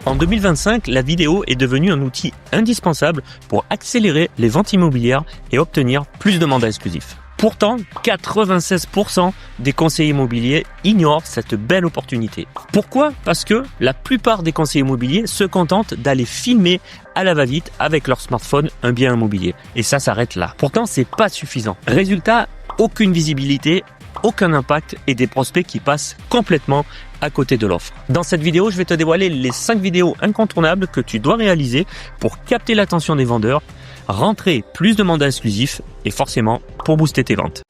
En 2025, la vidéo est devenue un outil indispensable pour accélérer les ventes immobilières et obtenir plus de mandats exclusifs. Pourtant, 96% des conseillers immobiliers ignorent cette belle opportunité. Pourquoi? Parce que la plupart des conseillers immobiliers se contentent d'aller filmer à la va-vite avec leur smartphone un bien immobilier. Et ça s'arrête là. Pourtant, c'est pas suffisant. Résultat, aucune visibilité, aucun impact et des prospects qui passent complètement à côté de l'offre. Dans cette vidéo, je vais te dévoiler les 5 vidéos incontournables que tu dois réaliser pour capter l'attention des vendeurs, rentrer plus de mandats exclusifs et forcément pour booster tes ventes.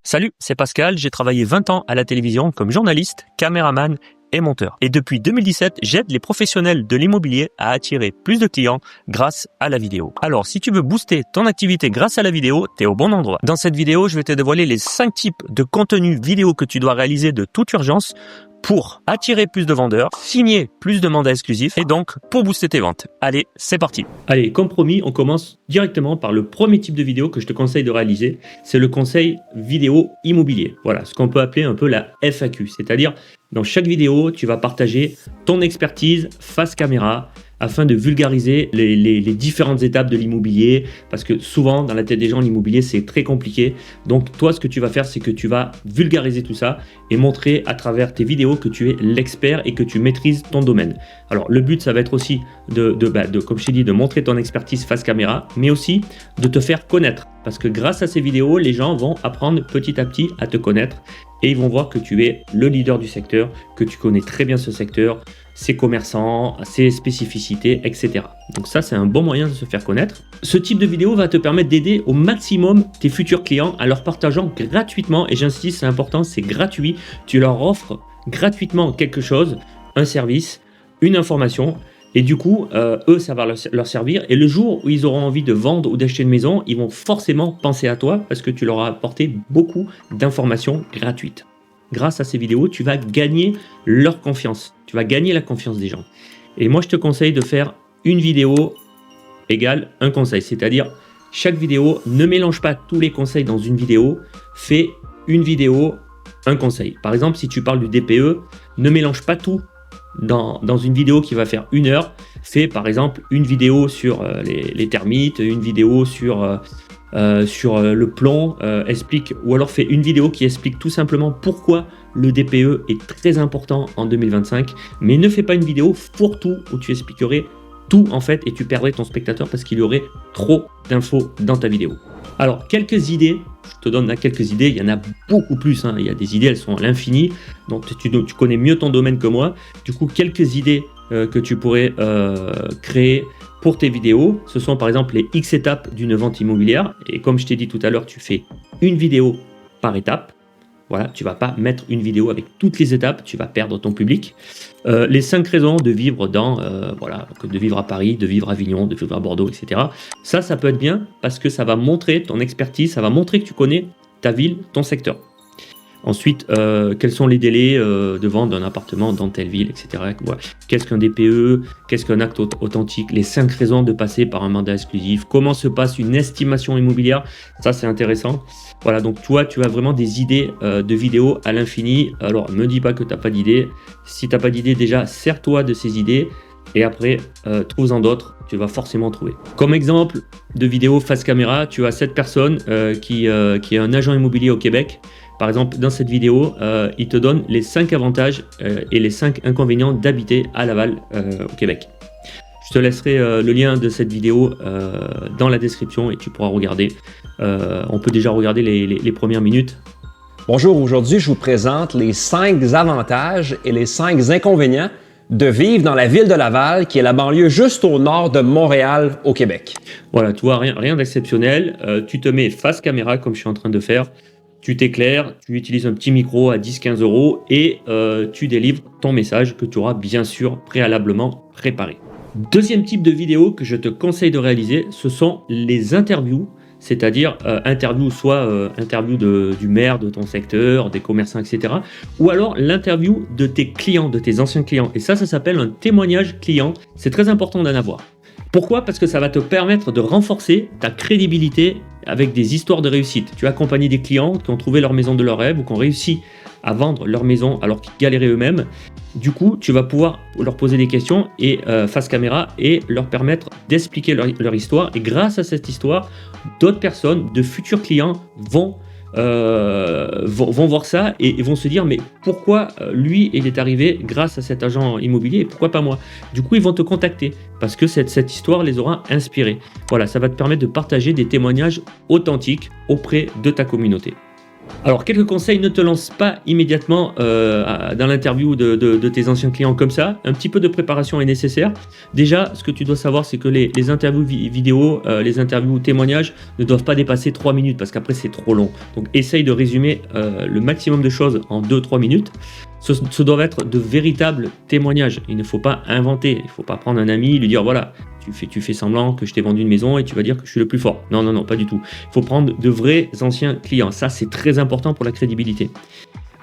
Salut, c'est Pascal, j'ai travaillé 20 ans à la télévision comme journaliste, caméraman et monteur. Et depuis 2017, j'aide les professionnels de l'immobilier à attirer plus de clients grâce à la vidéo. Alors, si tu veux booster ton activité grâce à la vidéo, t'es au bon endroit. Dans cette vidéo, je vais te dévoiler les 5 types de contenus vidéo que tu dois réaliser de toute urgence pour attirer plus de vendeurs, signer plus de mandats exclusifs et donc pour booster tes ventes. Allez, c'est parti. Allez, comme promis, on commence directement par le premier type de vidéo que je te conseille de réaliser. C'est le conseil vidéo immobilier. Voilà, ce qu'on peut appeler un peu la FAQ. C'est-à-dire, dans chaque vidéo, tu vas partager ton expertise face caméra afin de vulgariser les différentes étapes de l'immobilier, parce que souvent dans la tête des gens l'immobilier c'est très compliqué. Donc toi ce que tu vas faire c'est que tu vas vulgariser tout ça et montrer à travers tes vidéos que tu es l'expert et que tu maîtrises ton domaine. Alors le but ça va être aussi de comme je t'ai dit, de montrer ton expertise face caméra, mais aussi de te faire connaître, parce que grâce à ces vidéos les gens vont apprendre petit à petit à te connaître et ils vont voir que tu es le leader du secteur, que tu connais très bien ce secteur, ses commerçants, ses spécificités, etc. Donc ça, c'est un bon moyen de se faire connaître. Ce type de vidéo va te permettre d'aider au maximum tes futurs clients en leur partageant gratuitement, et j'insiste, c'est important, c'est gratuit. Tu leur offres gratuitement quelque chose, un service, une information, et du coup, eux, ça va leur servir. Et le jour où ils auront envie de vendre ou d'acheter une maison, ils vont forcément penser à toi parce que tu leur as apporté beaucoup d'informations gratuites. Grâce à ces vidéos, tu vas gagner leur confiance. Tu vas gagner la confiance des gens. Et moi, je te conseille de faire une vidéo égale un conseil. C'est-à-dire, chaque vidéo, ne mélange pas tous les conseils dans une vidéo. Fais une vidéo, un conseil. Par exemple, si tu parles du DPE, ne mélange pas tout dans une vidéo qui va faire 1 heure. Fais par exemple une vidéo sur les termites, une vidéo sur le plomb, explique, ou alors fais une vidéo qui explique tout simplement pourquoi le DPE est très important en 2025, mais ne fais pas une vidéo fourre-tout où tu expliquerais tout en fait et tu perdrais ton spectateur parce qu'il y aurait trop d'infos dans ta vidéo. Alors quelques idées, je te donne là quelques idées, il y en a beaucoup plus, hein. Il y a des idées, elles sont à l'infini, donc tu connais mieux ton domaine que moi, du coup quelques idées que tu pourrais créer pour tes vidéos, ce sont par exemple les X étapes d'une vente immobilière. Et comme je t'ai dit tout à l'heure, tu fais une vidéo par étape. Voilà, tu ne vas pas mettre une vidéo avec toutes les étapes, tu vas perdre ton public. Les 5 raisons de vivre de vivre à Paris, de vivre à Avignon, de vivre à Bordeaux, etc. Ça peut être bien parce que ça va montrer ton expertise, ça va montrer que tu connais ta ville, ton secteur. Ensuite, quels sont les délais de vente d'un appartement dans telle ville, etc. Voilà. Qu'est-ce qu'un DPE? Qu'est-ce qu'un acte authentique? Les 5 raisons de passer par un mandat exclusif. Comment se passe une estimation immobilière? Ça, c'est intéressant. Voilà, donc toi, tu as vraiment des idées de vidéos à l'infini. Alors, ne me dis pas que tu n'as pas d'idées. Si tu n'as pas d'idées, déjà, sers-toi de ces idées. Et après, trouve-en d'autres, tu vas forcément trouver. Comme exemple de vidéo face caméra, tu as cette personne qui est un agent immobilier au Québec. Par exemple, dans cette vidéo, il te donne les 5 avantages et les 5 inconvénients d'habiter à Laval, au Québec. Je te laisserai le lien de cette vidéo dans la description et tu pourras regarder. On peut déjà regarder les premières minutes. Bonjour, aujourd'hui je vous présente les 5 avantages et les 5 inconvénients de vivre dans la ville de Laval, qui est la banlieue juste au nord de Montréal, au Québec. Voilà, tu vois, rien d'exceptionnel. Tu te mets face caméra comme je suis en train de faire. Tu t'éclaires, tu utilises un petit micro à 10-15 € et tu délivres ton message que tu auras bien sûr préalablement préparé. Deuxième type de vidéo que je te conseille de réaliser, ce sont les interviews, c'est-à-dire interview du maire de ton secteur, des commerçants, etc. Ou alors l'interview de tes clients, de tes anciens clients. Et ça s'appelle un témoignage client. C'est très important d'en avoir. Pourquoi? Parce que ça va te permettre de renforcer ta crédibilité avec des histoires de réussite. Tu as accompagné des clients qui ont trouvé leur maison de leur rêve ou qui ont réussi à vendre leur maison alors qu'ils galéraient eux-mêmes. Du coup, tu vas pouvoir leur poser des questions et face caméra et leur permettre d'expliquer leur histoire. Et grâce à cette histoire, d'autres personnes, de futurs clients vont voir ça et vont se dire mais pourquoi lui il est arrivé grâce à cet agent immobilier et pourquoi pas moi. Du coup ils vont te contacter parce que cette histoire les aura inspirés. Voilà, ça va te permettre de partager des témoignages authentiques auprès de ta communauté. Alors, quelques conseils, ne te lance pas immédiatement dans l'interview de tes anciens clients comme ça. Un petit peu de préparation est nécessaire. Déjà, ce que tu dois savoir, c'est que les interviews vidéo, les interviews témoignages ne doivent pas dépasser 3 minutes parce qu'après, c'est trop long. Donc, essaye de résumer le maximum de choses en 2-3 minutes. Ce doivent être de véritables témoignages. Il ne faut pas inventer. Il ne faut pas prendre un ami et lui dire voilà, tu fais semblant que je t'ai vendu une maison et tu vas dire que je suis le plus fort. Non, non, non, pas du tout. Il faut prendre de vrais anciens clients. Ça, c'est très important pour la crédibilité.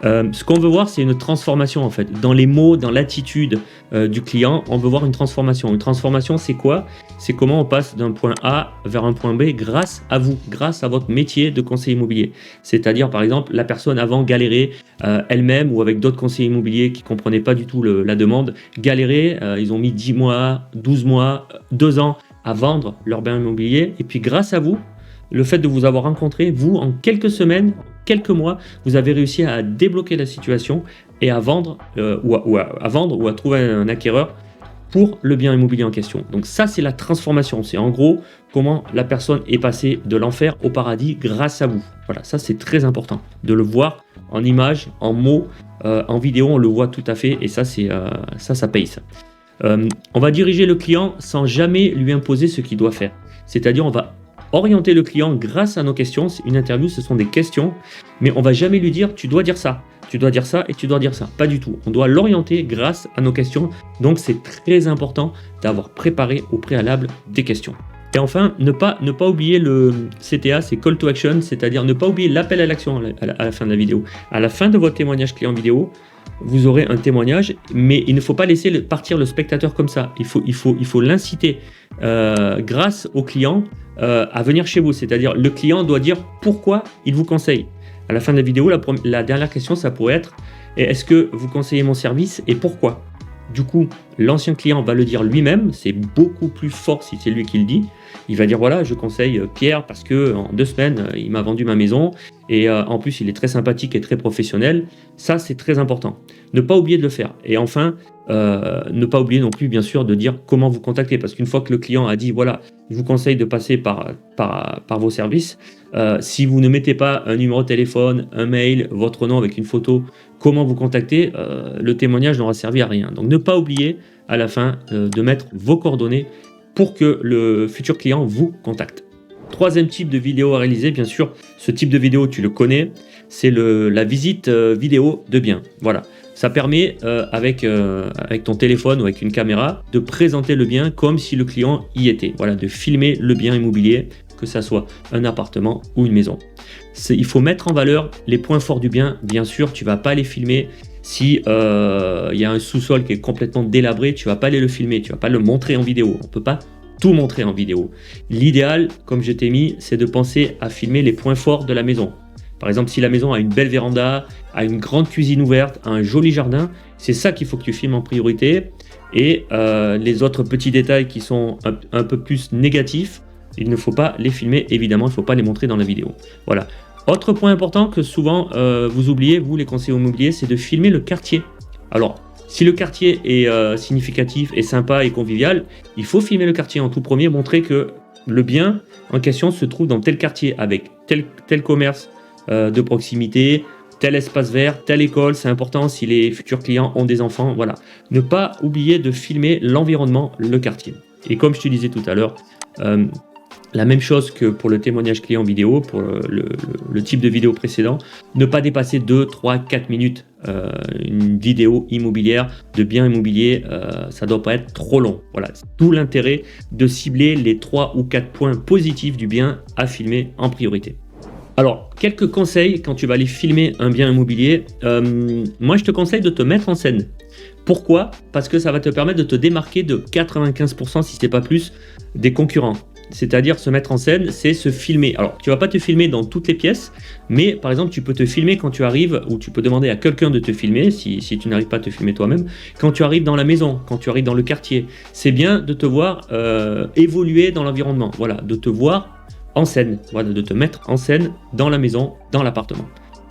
Ce qu'on veut voir, c'est une transformation en fait. Dans les mots, dans l'attitude du client, on veut voir une transformation. Une transformation, c'est quoi? C'est comment on passe d'un point A vers un point B grâce à vous, grâce à votre métier de conseiller immobilier. C'est-à-dire, par exemple, la personne avant galérait elle-même ou avec d'autres conseillers immobiliers qui ne comprenaient pas du tout la demande, galérait, ils ont mis 10 mois, 12 mois, 2 ans à vendre leur bien immobilier. Et puis grâce à vous, le fait de vous avoir rencontré, vous, en quelques semaines, quelques mois, vous avez réussi à débloquer la situation et à vendre ou à trouver un acquéreur pour le bien immobilier en question. Donc ça, c'est la transformation. C'est en gros comment la personne est passée de l'enfer au paradis grâce à vous. Voilà, ça c'est très important de le voir en images, en mots, en vidéo, on le voit tout à fait et ça, ça paye ça. On va diriger le client sans jamais lui imposer ce qu'il doit faire. C'est-à-dire, on va orienter le client grâce à nos questions. Une interview, ce sont des questions, mais on va jamais lui dire tu dois dire ça, tu dois dire ça et tu dois dire ça. Pas du tout. On doit l'orienter grâce à nos questions. Donc c'est très important d'avoir préparé au préalable des questions. Et enfin, ne pas oublier le CTA, c'est Call to Action, c'est-à-dire ne pas oublier l'appel à l'action à la fin de la vidéo. À la fin de votre témoignage client vidéo, vous aurez un témoignage, mais il ne faut pas laisser partir le spectateur comme ça. Il faut l'inciter grâce au client à venir chez vous. C'est-à-dire le client doit dire pourquoi il vous conseille. À la fin de la vidéo, la dernière question, ça pourrait être est-ce que vous conseillez mon service et pourquoi? Du coup, l'ancien client va le dire lui-même, c'est beaucoup plus fort si c'est lui qui le dit. Il va dire voilà, je conseille Pierre parce que en 2 semaines, il m'a vendu ma maison et en plus, il est très sympathique et très professionnel. Ça, c'est très important. Ne pas oublier de le faire. Et enfin, ne pas oublier non plus, bien sûr, de dire comment vous contacter parce qu'une fois que le client a dit voilà, je vous conseille de passer par vos services, si vous ne mettez pas un numéro de téléphone, un mail, votre nom avec une photo, comment vous contacter, le témoignage n'aura servi à rien. Donc ne pas oublier à la fin de mettre vos coordonnées pour que le futur client vous contacte. Troisième type de vidéo à réaliser, bien sûr, ce type de vidéo tu le connais, c'est la visite vidéo de bien. Voilà, ça permet avec ton téléphone ou avec une caméra de présenter le bien comme si le client y était. Voilà, de filmer le bien immobilier, que ça soit un appartement ou une maison. Il faut mettre en valeur les points forts du bien. Bien sûr, tu vas pas les filmer si y a un sous-sol qui est complètement délabré, tu vas pas aller le filmer, tu vas pas le montrer en vidéo. On peut pas tout montrer en vidéo. L'idéal, comme je t'ai mis, c'est de penser à filmer les points forts de la maison. Par exemple, si la maison a une belle véranda, a une grande cuisine ouverte, a un joli jardin, c'est ça qu'il faut que tu filmes en priorité. Et les autres petits détails qui sont un peu plus négatifs, il ne faut pas les filmer, évidemment, il ne faut pas les montrer dans la vidéo. Voilà. Autre point important que souvent vous oubliez, vous les conseillers immobiliers, c'est de filmer le quartier. Alors, si le quartier est significatif et sympa et convivial, il faut filmer le quartier en tout premier, montrer que le bien en question se trouve dans tel quartier avec tel commerce de proximité, tel espace vert, telle école. C'est important si les futurs clients ont des enfants. Voilà. Ne pas oublier de filmer l'environnement, le quartier. Et comme je te disais tout à l'heure, la même chose que pour le témoignage client vidéo, pour le type de vidéo précédent, ne pas dépasser 2, 3, 4 minutes. Une vidéo immobilière de bien immobilier, ça ne doit pas être trop long. Voilà, c'est tout l'intérêt de cibler les 3 ou 4 points positifs du bien à filmer en priorité. Alors, quelques conseils quand tu vas aller filmer un bien immobilier. Moi, je te conseille de te mettre en scène. Pourquoi? Parce que ça va te permettre de te démarquer de 95%, si ce n'est pas plus, des concurrents. c'est-à-dire se mettre en scène, c'est se filmer. Alors, tu vas pas te filmer dans toutes les pièces, mais par exemple, tu peux te filmer quand tu arrives, ou tu peux demander à quelqu'un de te filmer, si tu n'arrives pas à te filmer toi-même, quand tu arrives dans la maison, quand tu arrives dans le quartier. C'est bien de te voir évoluer dans l'environnement, voilà, de te voir en scène, voilà, de te mettre en scène dans la maison, dans l'appartement.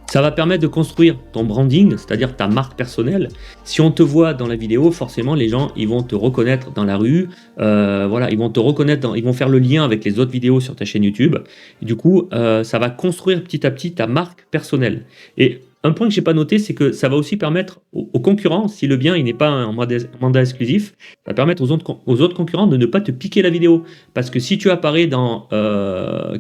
Ça va permettre de construire ton branding, c'est-à-dire ta marque personnelle. Si on te voit dans la vidéo, forcément, les gens ils vont te reconnaître dans la rue. Voilà, ils vont te reconnaître, ils vont faire le lien avec les autres vidéos sur ta chaîne YouTube. Et du coup, ça va construire petit à petit ta marque personnelle. Et un point que j'ai pas noté, c'est que ça va aussi permettre aux concurrents, si le bien il n'est pas un mandat exclusif, ça va permettre aux autres concurrents de ne pas te piquer la vidéo. Parce que si tu apparais dans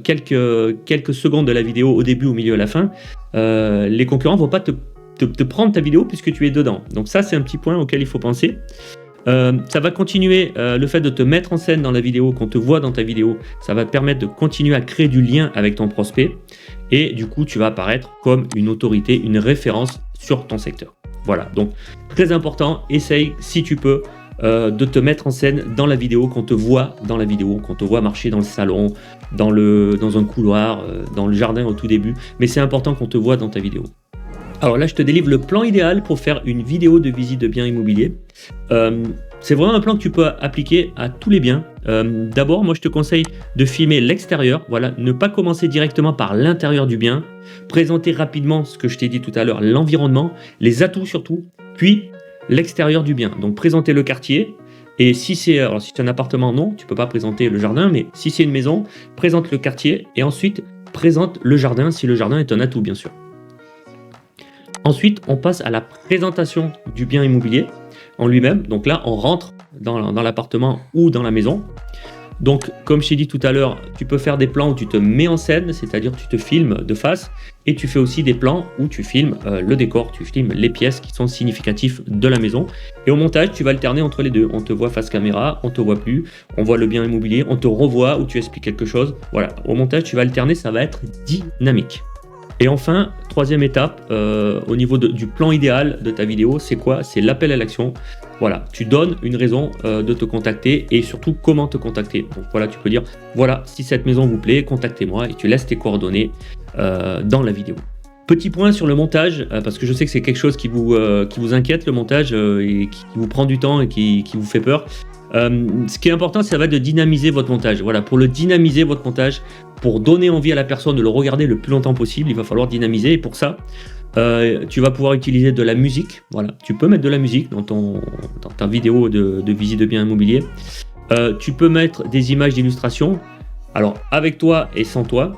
quelques secondes de la vidéo, au début, au milieu, à la fin, les concurrents vont pas te prendre ta vidéo puisque tu es dedans. Donc ça, c'est un petit point auquel il faut penser. Ça va continuer, le fait de te mettre en scène dans la vidéo, qu'on te voit dans ta vidéo, ça va te permettre de continuer à créer du lien avec ton prospect et du coup tu vas apparaître comme une autorité, une référence sur ton secteur. Voilà, donc très important, essaye si tu peux de te mettre en scène dans la vidéo, qu'on te voit dans la vidéo, qu'on te voit marcher dans le salon, dans un couloir, dans le jardin au tout début, mais c'est important qu'on te voit dans ta vidéo. Alors là, je te délivre le plan idéal pour faire une vidéo de visite de biens immobiliers. C'est vraiment un plan que tu peux appliquer à tous les biens. D'abord, moi, je te conseille de filmer l'extérieur. Voilà, ne pas commencer directement par l'intérieur du bien. Présenter rapidement ce que je t'ai dit tout à l'heure, l'environnement, les atouts surtout, puis l'extérieur du bien. Donc, présenter le quartier. Et si c'est un appartement, non, tu peux pas présenter le jardin, mais si c'est une maison, présente le quartier et ensuite présente le jardin si le jardin est un atout, bien sûr. Ensuite, on passe à la présentation du bien immobilier en lui-même. Donc là, on rentre dans l'appartement ou dans la maison. Donc, comme je t'ai dit tout à l'heure, tu peux faire des plans où tu te mets en scène, c'est-à-dire tu te filmes de face, et tu fais aussi des plans où tu filmes le décor, tu filmes les pièces qui sont significatives de la maison. Et au montage, tu vas alterner entre les deux. On te voit face caméra, on te voit plus, on voit le bien immobilier, on te revoit où tu expliques quelque chose. Voilà, au montage, tu vas alterner, ça va être dynamique. Et enfin, troisième étape, au niveau du plan idéal de ta vidéo, c'est quoi? C'est l'appel à l'action. Voilà, tu donnes une raison de te contacter et surtout comment te contacter. Donc voilà, tu peux dire, voilà, si cette maison vous plaît, contactez-moi et tu laisses tes coordonnées dans la vidéo. Petit point sur le montage, parce que je sais que c'est quelque chose qui vous inquiète, le montage, et qui vous prend du temps et qui vous fait peur. Ce qui est important, ça va être de dynamiser votre montage. Voilà, pour le dynamiser votre montage, pour donner envie à la personne de le regarder le plus longtemps possible, il va falloir dynamiser. Et pour ça, tu vas pouvoir utiliser de la musique. Voilà, tu peux mettre de la musique dans ta vidéo de visite de biens immobiliers. Tu peux mettre des images d'illustration. Alors, avec toi et sans toi.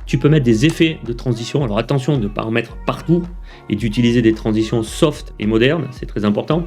Tu peux mettre des effets de transition. Alors attention de ne pas en mettre partout et d'utiliser des transitions soft et modernes, c'est très important.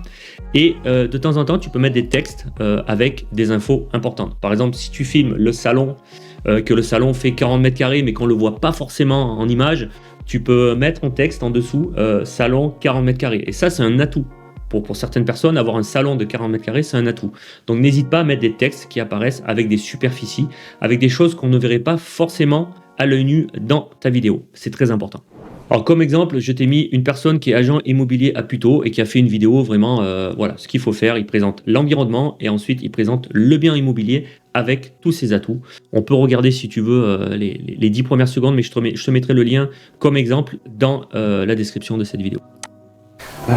Et de temps en temps, tu peux mettre des textes avec des infos importantes. Par exemple, si tu filmes le salon, que le salon fait 40 mètres carrés mais qu'on ne le voit pas forcément en image, tu peux mettre en texte en dessous salon 40 mètres carrés. Et ça, c'est un atout. Pour certaines personnes, avoir un salon de 40 mètres carrés, c'est un atout. Donc n'hésite pas à mettre des textes qui apparaissent avec des superficies, avec des choses qu'on ne verrait pas forcément à l'œil nu dans ta vidéo. C'est très important. Alors comme exemple, je t'ai mis une personne qui est agent immobilier à Puteaux et qui a fait une vidéo vraiment, voilà, ce qu'il faut faire. Il présente l'environnement et ensuite il présente le bien immobilier avec tous ses atouts. On peut regarder si tu veux les 10 premières secondes, mais je te mettrai le lien comme exemple dans la description de cette vidéo.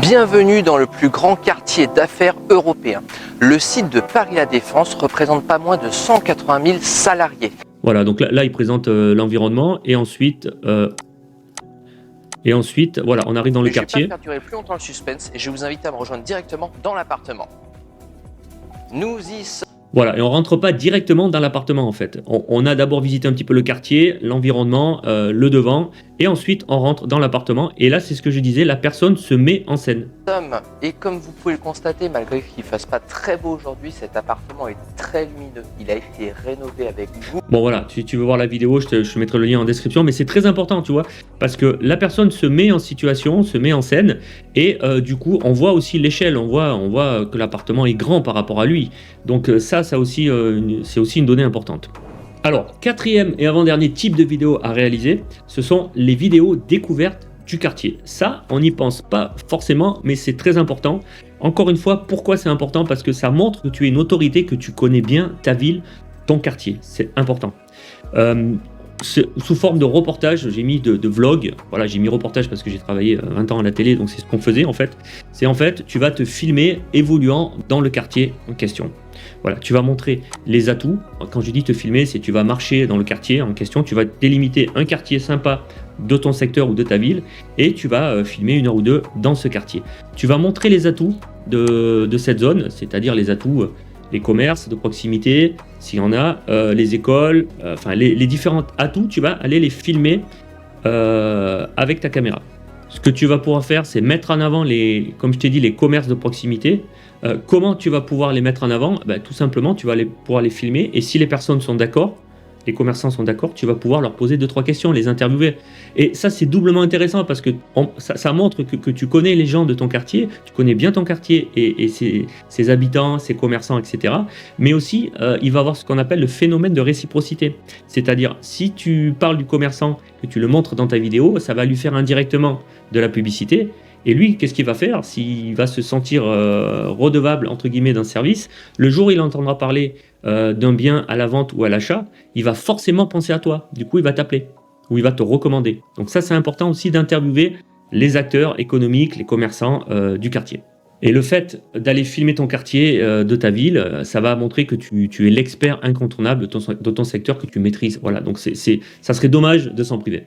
Bienvenue dans le plus grand quartier d'affaires européen. Le site de Paris La Défense représente pas moins de 180 000 salariés. Voilà, donc là il présente l'environnement et ensuite, voilà, on arrive dans le quartier. Je ne vais pas faire durer plus longtemps le suspense et je vous invite à me rejoindre directement dans l'appartement. Nous y sommes. Voilà, et on rentre pas directement dans l'appartement en fait. On a d'abord visité un petit peu le quartier, l'environnement, le devant, et ensuite on rentre dans l'appartement. Et là, c'est ce que je disais, la personne se met en scène. Et comme vous pouvez le constater, malgré qu'il fasse pas très beau aujourd'hui, cet appartement est très lumineux. Il a été rénové avec vous. Bon voilà, si tu veux voir la vidéo, je te mettrai le lien en description, mais c'est très important, tu vois, parce que la personne se met en situation, se met en scène, et du coup, on voit aussi l'échelle, on voit que l'appartement est grand par rapport à lui. Donc ça aussi, c'est aussi une donnée importante. Alors, quatrième et avant-dernier type de vidéo à réaliser, ce sont les vidéos découvertes du quartier. Ça, on n'y pense pas forcément, mais c'est très important. Encore une fois, pourquoi c'est important? Parce que ça montre que tu es une autorité, que tu connais bien ta ville, ton quartier. C'est important. Sous forme de reportage, j'ai mis de vlog. Voilà, j'ai mis reportage parce que j'ai travaillé 20 ans à la télé, donc c'est ce qu'on faisait en fait. C'est en fait, tu vas te filmer évoluant dans le quartier en question. Voilà, tu vas montrer les atouts. Quand je dis te filmer, c'est tu vas marcher dans le quartier en question, tu vas délimiter un quartier sympa de ton secteur ou de ta ville et tu vas filmer 1 heure ou 2 dans ce quartier. Tu vas montrer les atouts de cette zone, c'est-à-dire les atouts, les commerces de proximité, s'il y en a, les écoles, enfin les différents atouts, tu vas aller les filmer avec ta caméra. Ce que tu vas pouvoir faire, c'est mettre en avant comme je t'ai dit, les commerces de proximité. Comment tu vas pouvoir les mettre en avant? Tout simplement, tu vas pouvoir les filmer et si les personnes sont d'accord, les commerçants sont d'accord, tu vas pouvoir leur poser 2-3 questions, les interviewer. Et ça, c'est doublement intéressant parce que ça montre que tu connais les gens de ton quartier, tu connais bien ton quartier et ses habitants, ses commerçants, etc. Mais aussi, il va y avoir ce qu'on appelle le phénomène de réciprocité. C'est-à-dire, si tu parles du commerçant, que tu le montres dans ta vidéo, ça va lui faire indirectement de la publicité. Et lui, qu'est-ce qu'il va faire? S'il va se sentir redevable, entre guillemets, d'un service, le jour où il entendra parler d'un bien à la vente ou à l'achat, il va forcément penser à toi. Du coup, il va t'appeler ou il va te recommander. Donc ça, c'est important aussi d'interviewer les acteurs économiques, les commerçants du quartier. Et le fait d'aller filmer ton quartier de ta ville, ça va montrer que tu es l'expert incontournable de ton secteur que tu maîtrises. Voilà, donc ça serait dommage de s'en priver.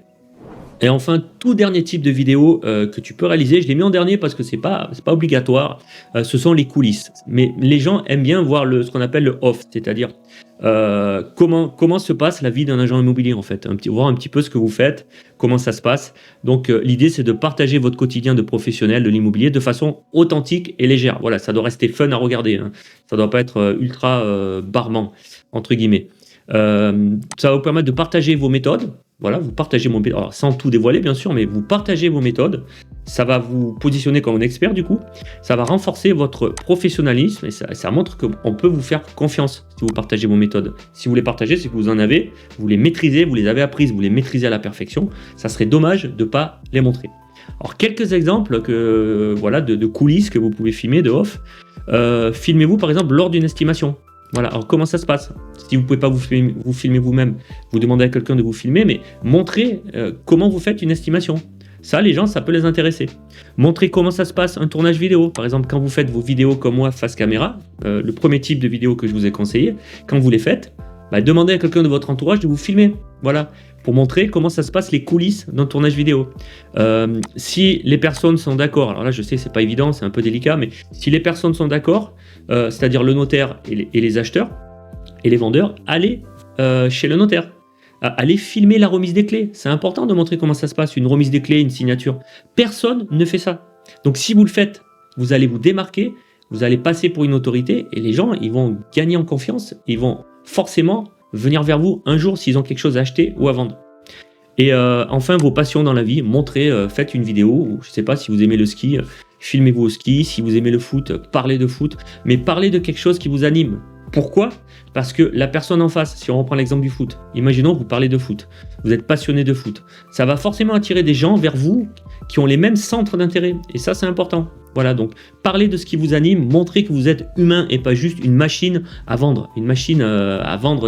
Et enfin, tout dernier type de vidéo que tu peux réaliser, je l'ai mis en dernier parce que c'est pas obligatoire, ce sont les coulisses. Mais les gens aiment bien voir ce qu'on appelle le off, c'est-à-dire comment se passe la vie d'un agent immobilier en fait, voir un petit peu ce que vous faites, comment ça se passe. Donc l'idée c'est de partager votre quotidien de professionnel de l'immobilier de façon authentique et légère. Voilà, ça doit rester fun à regarder, hein. Ça doit pas être ultra barbant entre guillemets. Ça va vous permettre de partager vos méthodes. Voilà, vous partagez vos méthodes, alors, sans tout dévoiler bien sûr, mais vous partagez vos méthodes. Ça va vous positionner comme un expert du coup. Ça va renforcer votre professionnalisme et ça montre qu'on peut vous faire confiance si vous partagez vos méthodes. Si vous les partagez, c'est que vous en avez, vous les maîtrisez, vous les avez apprises, vous les maîtrisez à la perfection. Ça serait dommage de ne pas les montrer. Alors quelques exemples de coulisses que vous pouvez filmer de off. Filmez-vous par exemple lors d'une estimation. Voilà, alors comment ça se passe? Si vous ne pouvez pas vous filmer vous-même, vous demandez à quelqu'un de vous filmer, mais montrez comment vous faites une estimation. Ça, les gens, ça peut les intéresser. Montrez comment ça se passe un tournage vidéo. Par exemple, quand vous faites vos vidéos comme moi face caméra, le premier type de vidéo que je vous ai conseillé, quand vous les faites, demandez à quelqu'un de votre entourage de vous filmer. Voilà, pour montrer comment ça se passe les coulisses d'un tournage vidéo. Si les personnes sont d'accord, alors là je sais c'est pas évident, c'est un peu délicat, mais si les personnes sont d'accord, c'est-à-dire le notaire et les acheteurs et les vendeurs, allez chez le notaire. Allez filmer la remise des clés. C'est important de montrer comment ça se passe, une remise des clés, une signature. Personne ne fait ça. Donc si vous le faites, vous allez vous démarquer, vous allez passer pour une autorité et les gens ils vont gagner en confiance, ils vont forcément venir vers vous un jour s'ils ont quelque chose à acheter ou à vendre. Et enfin, vos passions dans la vie, montrez, faites une vidéo, ou je ne sais pas si vous aimez le ski, filmez-vous au ski, si vous aimez le foot, parlez de foot, mais parlez de quelque chose qui vous anime. Pourquoi? Parce que la personne en face, si on reprend l'exemple du foot, imaginons que vous parlez de foot, vous êtes passionné de foot, ça va forcément attirer des gens vers vous qui ont les mêmes centres d'intérêt, et ça c'est important. Voilà, donc parlez de ce qui vous anime, montrez que vous êtes humain et pas juste une machine à vendre,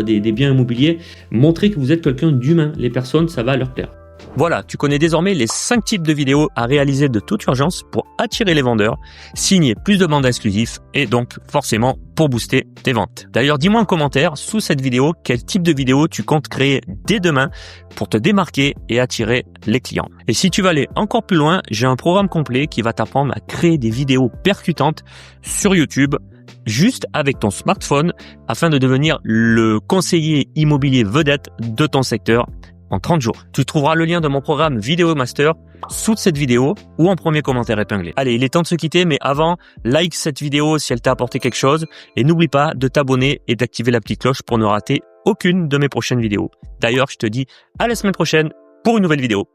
des biens immobiliers. Montrez que vous êtes quelqu'un d'humain. Les personnes, ça va leur plaire. Voilà, tu connais désormais les 5 types de vidéos à réaliser de toute urgence pour attirer les vendeurs, signer plus de mandats exclusifs et donc forcément pour booster tes ventes. D'ailleurs, dis-moi en commentaire sous cette vidéo quel type de vidéo tu comptes créer dès demain pour te démarquer et attirer les clients. Et si tu veux aller encore plus loin, j'ai un programme complet qui va t'apprendre à créer des vidéos percutantes sur YouTube juste avec ton smartphone afin de devenir le conseiller immobilier vedette de ton secteur en 30 jours. Tu trouveras le lien de mon programme Vidéo Master sous cette vidéo ou en premier commentaire épinglé. Allez, il est temps de se quitter, mais avant, like cette vidéo si elle t'a apporté quelque chose et n'oublie pas de t'abonner et d'activer la petite cloche pour ne rater aucune de mes prochaines vidéos. D'ailleurs, je te dis à la semaine prochaine pour une nouvelle vidéo.